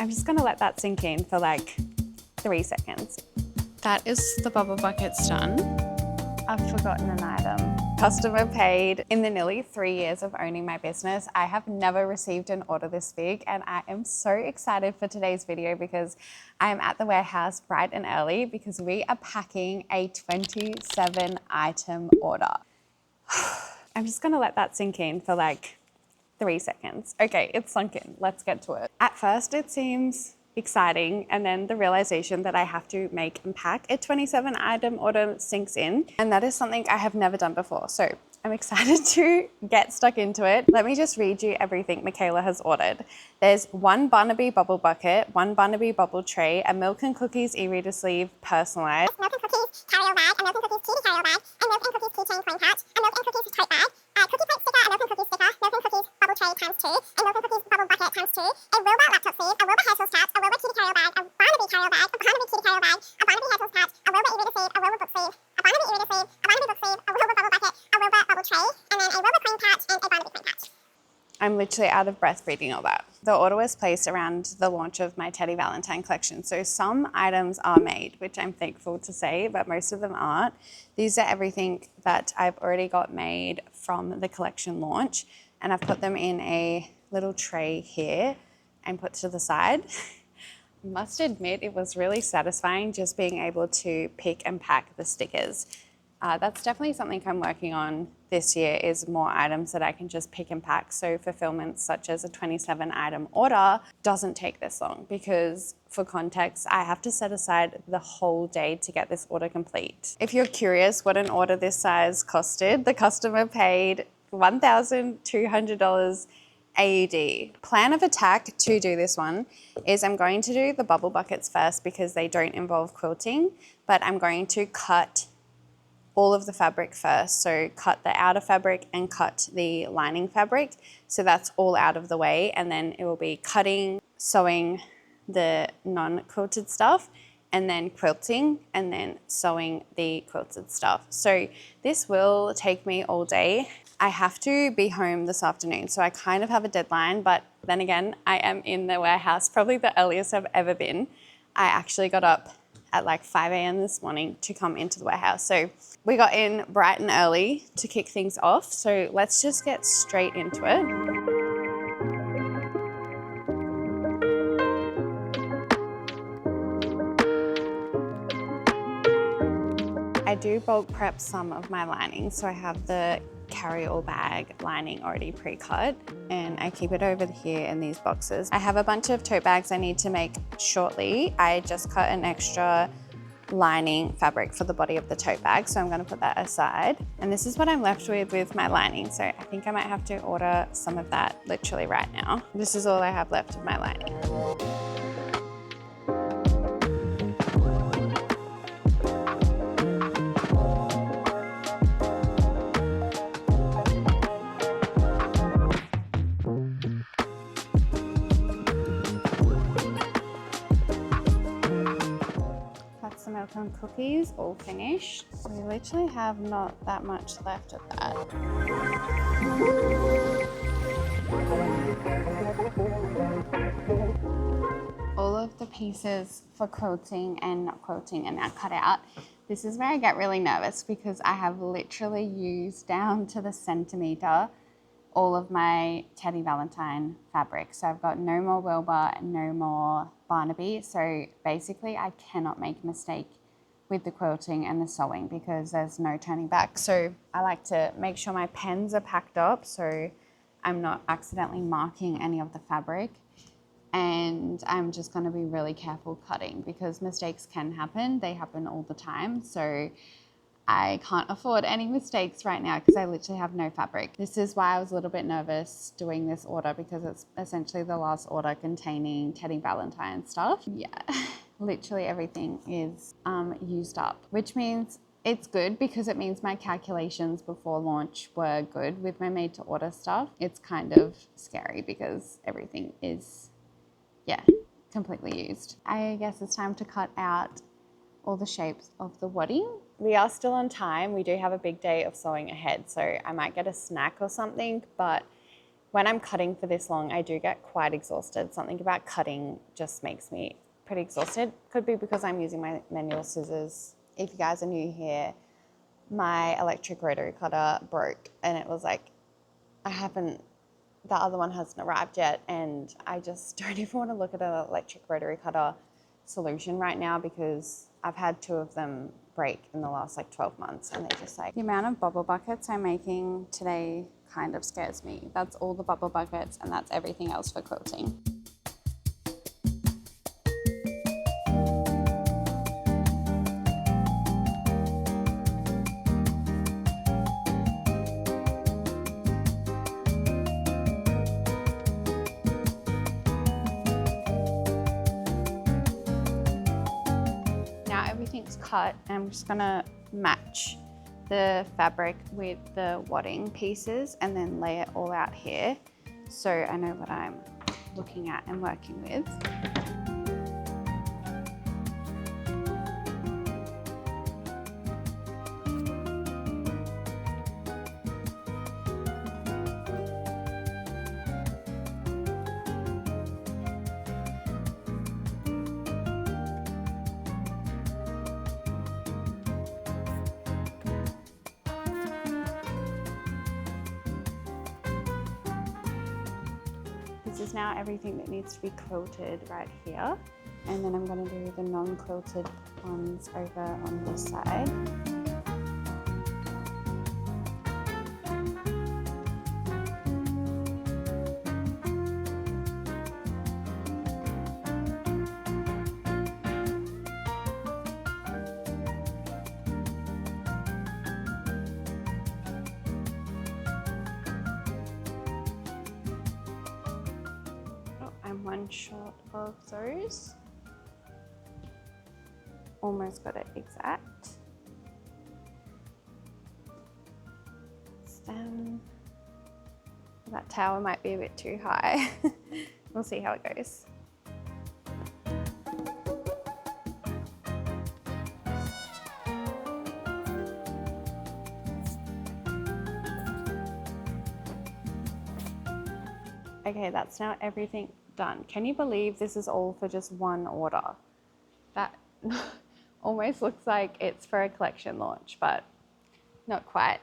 I'm just gonna let that sink in for like 3 seconds. That is the bubble buckets done. I've forgotten an item. Customer paid. In the nearly 3 years of owning my business, I have never received an order this big, and I am so excited for today's video because I am at the warehouse bright and early because we are packing a 27 item order. I'm just gonna let that sink in for like 3 seconds. Okay, it's sunk in. Let's get to it. At first, it seems exciting, and then the realization that I have to make and pack a 27 item order sinks in, and that is something I have never done before. So I'm excited to get stuck into it. Let me just read you everything Michaela has ordered. There's 1 Barnaby bubble bucket, 1 Barnaby bubble tray, a milk and cookies e-reader sleeve personalized, milk and cookies carry-all bag, a milk and cookies cutie carry-all bag, a milk and cookies keychain coin pouch, a milk and cookies tote bag, a cookie plate sticker, a milk and cookies sticker, milk and cookies bubble tray ×2, a milk and cookies bubble bucket ×2, a Wilbur laptop sleeve, a Wilbur hair tools pouch, a Wilbur kitty carry-all bag, a Barnaby carry-all bag, a Barnaby kitty carry-all bag, a Barnaby hair tools pouch, a Wilbur e-reader sleeve, a Wilbur book sleeve, a Barnaby e-reader sleeve, a Barnaby book sleeve, a Wilbur bubble bucket, a Wilbur bubble tray, and then a Wilbur coin pouch and a Barnaby coin pouch. I'm literally out of breath reading all that. The order was placed around the launch of my Teddy Valentine collection. So some items are made, which I'm thankful to say, but most of them aren't. These are everything that I've already got made from the collection launch, and I've put them in a little tray here and put to the side. I must admit, it was really satisfying just being able to pick and pack the stickers. That's definitely something I'm working on this year, is more items that I can just pick and pack. So fulfillments such as a 27 item order doesn't take this long because, for context, I have to set aside the whole day to get this order complete. If you're curious what an order this size costed, the customer paid $1,200 AUD. Plan of attack to do this one is I'm going to do the bubble buckets first because they don't involve quilting, but I'm going to cut all of the fabric first. So cut the outer fabric and cut the lining fabric. So that's all out of the way. And then it will be cutting, sewing the non-quilted stuff, and then quilting, and then sewing the quilted stuff. So this will take me all day. I have to be home this afternoon, so I kind of have a deadline, but then again, I am in the warehouse, probably the earliest I've ever been. I actually got up at like 5 a.m. this morning to come into the warehouse. So we got in bright and early to kick things off. So let's just get straight into it. I do bulk prep some of my lining. So I have the carry-all bag lining already pre-cut, and I keep it over here in these boxes. I have a bunch of tote bags I need to make shortly. I just cut an extra lining fabric for the body of the tote bag, so I'm going to put that aside. And this is what I'm left with my lining, so I think I might have to order some of that literally right now. This is all I have left of my lining. The milk and cookies all finished. So we literally have not that much left of that. All of the pieces for quilting and not quilting are now cut out. This is where I get really nervous because I have literally used down to the centimeter all of my Teddy Valentine fabric. So I've got no more Wilbur and no more Barnaby. So basically I cannot make a mistake with the quilting and the sewing because there's no turning back. So I like to make sure my pens are packed up so I'm not accidentally marking any of the fabric. And I'm just gonna be really careful cutting because mistakes can happen. They happen all the time. So I can't afford any mistakes right now because I literally have no fabric. This is why I was a little bit nervous doing this order because it's essentially the last order containing Teddy Valentine stuff. Yeah, literally everything is used up, which means it's good because it means my calculations before launch were good with my made to order stuff. It's kind of scary because everything is, yeah, completely used. I guess it's time to cut out all the shapes of the wadding. We are still on time. We do have a big day of sewing ahead, so I might get a snack or something, but when I'm cutting for this long, I do get quite exhausted. Something about cutting just makes me pretty exhausted. Could be because I'm using my manual scissors. If you guys are new here, my electric rotary cutter broke, and it was like, the other one hasn't arrived yet, and I just don't even want to look at an electric rotary cutter solution right now because I've had 2 of them break in the last like 12 months, and they're just like, the amount of bubble buckets I'm making today kind of scares me. That's all the bubble buckets, and that's everything else for quilting. Now everything's cut, and I'm just gonna match the fabric with the wadding pieces and then lay it all out here so I know what I'm looking at and working with. This is now everything that needs to be quilted right here. And then I'm going to do the non-quilted ones over on this side. One short of those. Almost got it exact. Stem. That tower might be a bit too high. We'll see how it goes. Okay, that's now everything done. Can you believe this is all for just one order? That almost looks like it's for a collection launch, but not quite.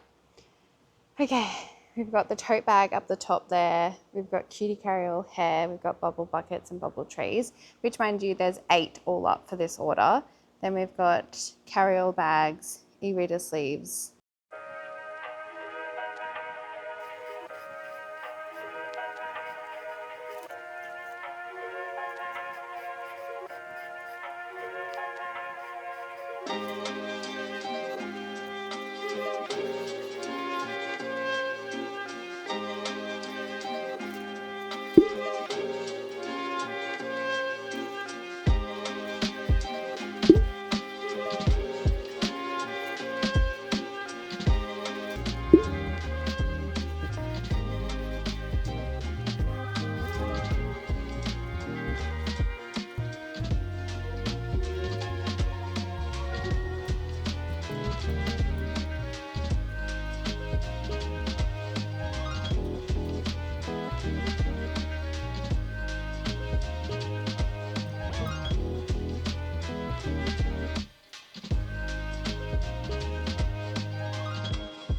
Okay, we've got the tote bag up the top there. We've got cutie carryall hair. We've got bubble buckets and bubble trays, which mind you, there's 8 all up for this order. Then we've got carryall bags, e-reader sleeves,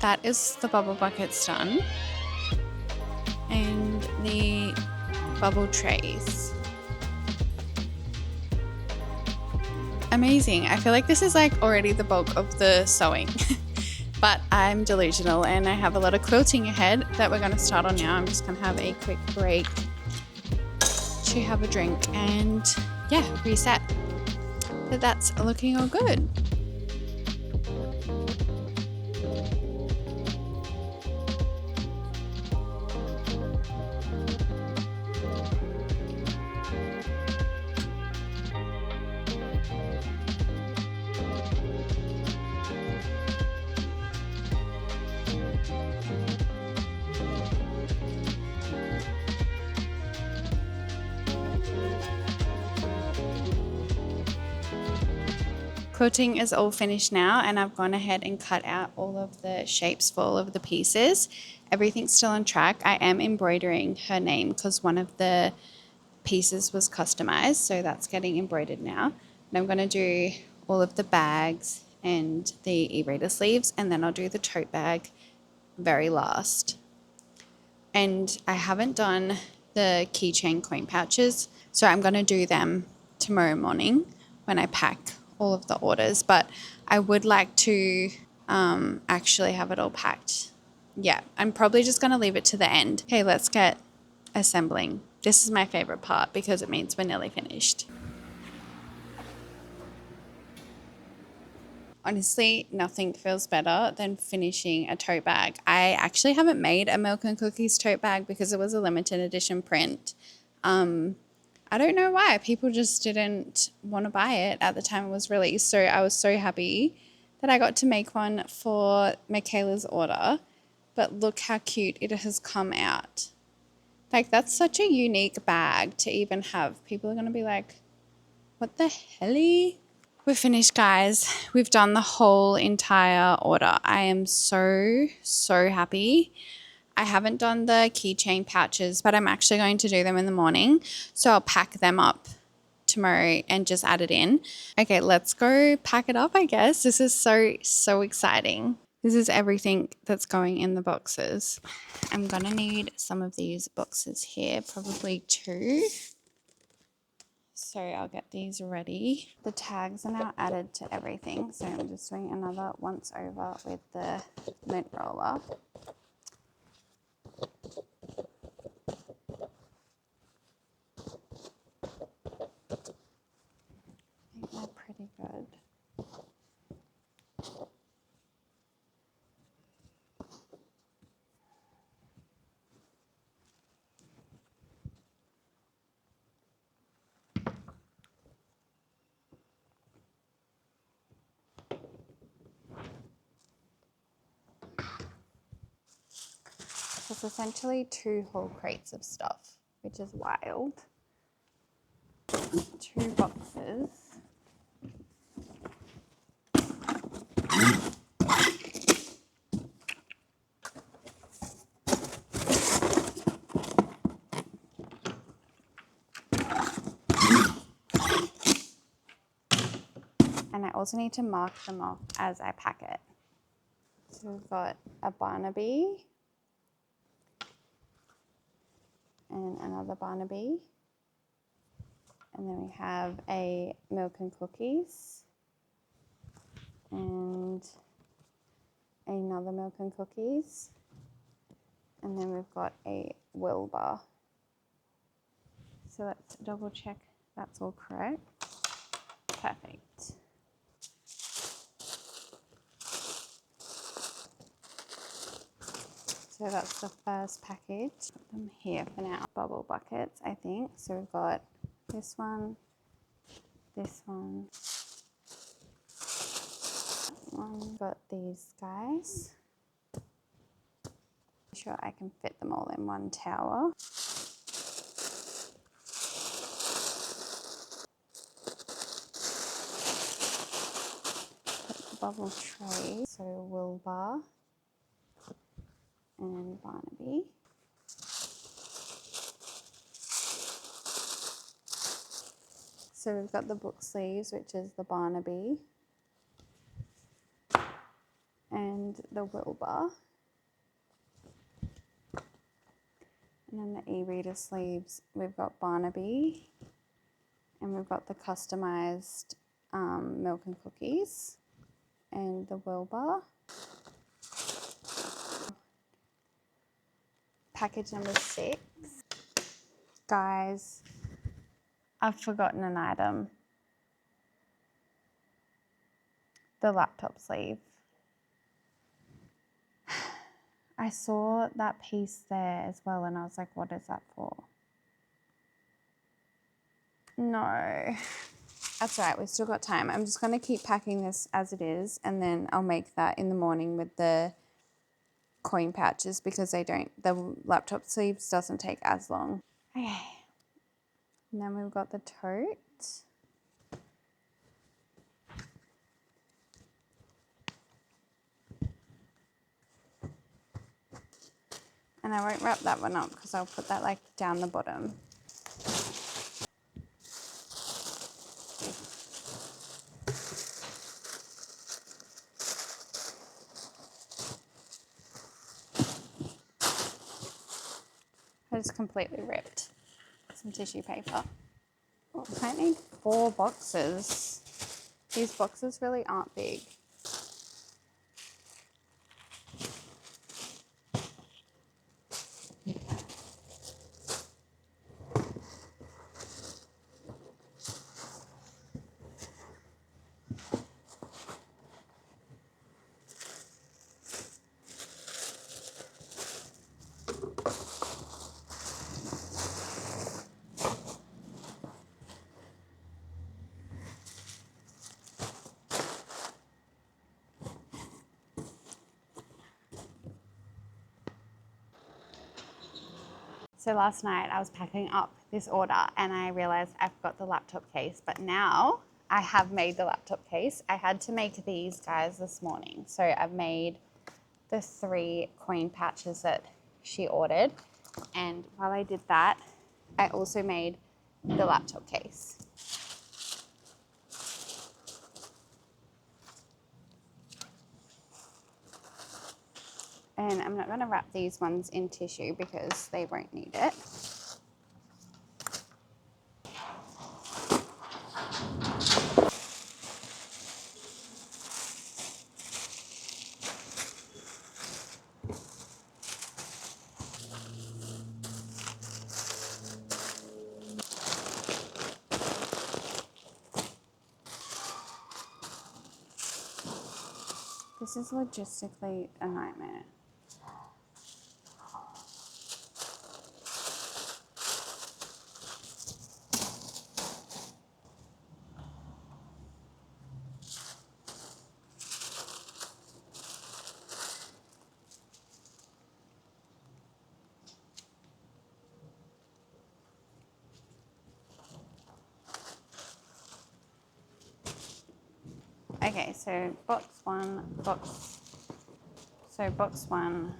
that is the bubble buckets done, and the bubble trays. Amazing. I feel like this is like already the bulk of the sewing, but I'm delusional and I have a lot of quilting ahead that we're going to start on now. I'm just going to have a quick break to have a drink and yeah, reset. But that's looking all good. Quilting is all finished now, and I've gone ahead and cut out all of the shapes for all of the pieces, everything's still on track. I am embroidering her name because one of the pieces was customized, so that's getting embroidered now. And I'm going to do all of the bags and the e-reader sleeves, and then I'll do the tote bag very last. And I haven't done the keychain coin pouches, so I'm going to do them tomorrow morning when I pack all of the orders, but I would like to actually have it all packed. Yeah, I'm probably just going to leave it to the end. Okay, let's get assembling. This is my favorite part because it means we're nearly finished. Honestly, nothing feels better than finishing a tote bag. I actually haven't made a milk and cookies tote bag because it was a limited edition print. I don't know why. People just didn't want to buy it at the time it was released. So I was so happy that I got to make one for Michaela's order. But look how cute it has come out. Like, that's such a unique bag to even have. People are going to be like, what the helly? We're finished, guys. We've done the whole entire order. I am so, so happy. I haven't done the keychain pouches, but I'm actually going to do them in the morning. So I'll pack them up tomorrow and just add it in. Okay, let's go pack it up, I guess. This is so, so exciting. This is everything that's going in the boxes. I'm going to need some of these boxes here, probably 2. So I'll get these ready. The tags are now added to everything. So I'm just doing another once over with the lint roller. I think they're pretty good. It's essentially 2 whole crates of stuff, which is wild. 2 boxes. And I also need to mark them off as I pack it. So we've got a Barnaby and another Barnaby. And then we have a milk and cookies and another milk and cookies. And then we've got a Wilbur. So let's double check that's all correct. Perfect. So that's the first package. Put them here for now. Bubble buckets, I think. So we've got this one, this one, that one. Got these guys. I'm sure I can fit them all in one tower. Put the bubble tray. So Wilbur and Barnaby. So we've got the book sleeves, which is the Barnaby and the Wilbur. And then the e-reader sleeves, we've got Barnaby and we've got the customized milk and cookies and the Wilbur. Package number 6. Guys, I've forgotten an item. The laptop sleeve. I saw that piece there as well and I was like, what is that for? No. That's all right, we've still got time. I'm just going to keep packing this as it is and then I'll make that in the morning with the coin pouches because the laptop sleeves doesn't take as long. Okay. And then we've got the tote. And I won't wrap that one up because I'll put that like down the bottom. I just completely ripped some tissue paper. Oh, I might need 4 boxes. These boxes really aren't big. So last night I was packing up this order and I realized I forgot the laptop case, but now I have made the laptop case. I had to make these guys this morning. So I've made the 3 coin pouches that she ordered. And while I did that, I also made the laptop case. And I'm not going to wrap these ones in tissue because they won't need it. This is logistically a nightmare. Okay, so box 1, box 1,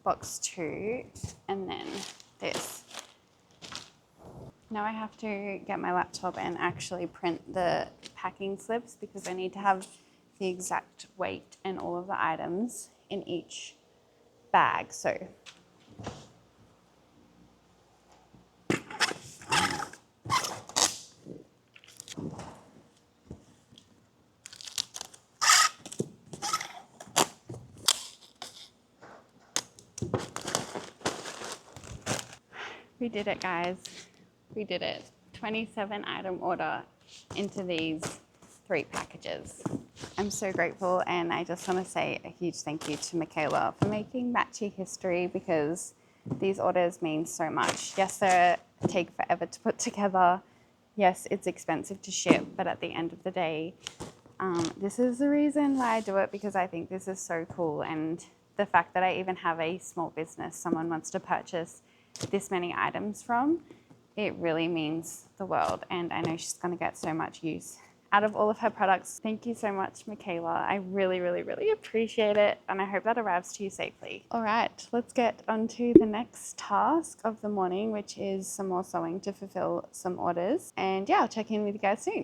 box 2, and then this. Now I have to get my laptop and actually print the packing slips because I need to have the exact weight and all of the items in each bag. So we did it, guys. We did it. 27 item order into these 3 packages. I'm so grateful, and I just want to say a huge thank you to Michaela for making Matchy history because these orders mean so much. Yes, they take forever to put together. Yes, it's expensive to ship, but at the end of the day, this is the reason why I do it because I think this is so cool. And the fact that I even have a small business someone wants to purchase this many items from, it really means the world. And I know she's going to get so much use out of all of her products. Thank you so much, Michaela. I really, really, really appreciate it. And I hope that arrives to you safely. All right, let's get on to the next task of the morning, which is some more sewing to fulfill some orders. And yeah, I'll check in with you guys soon.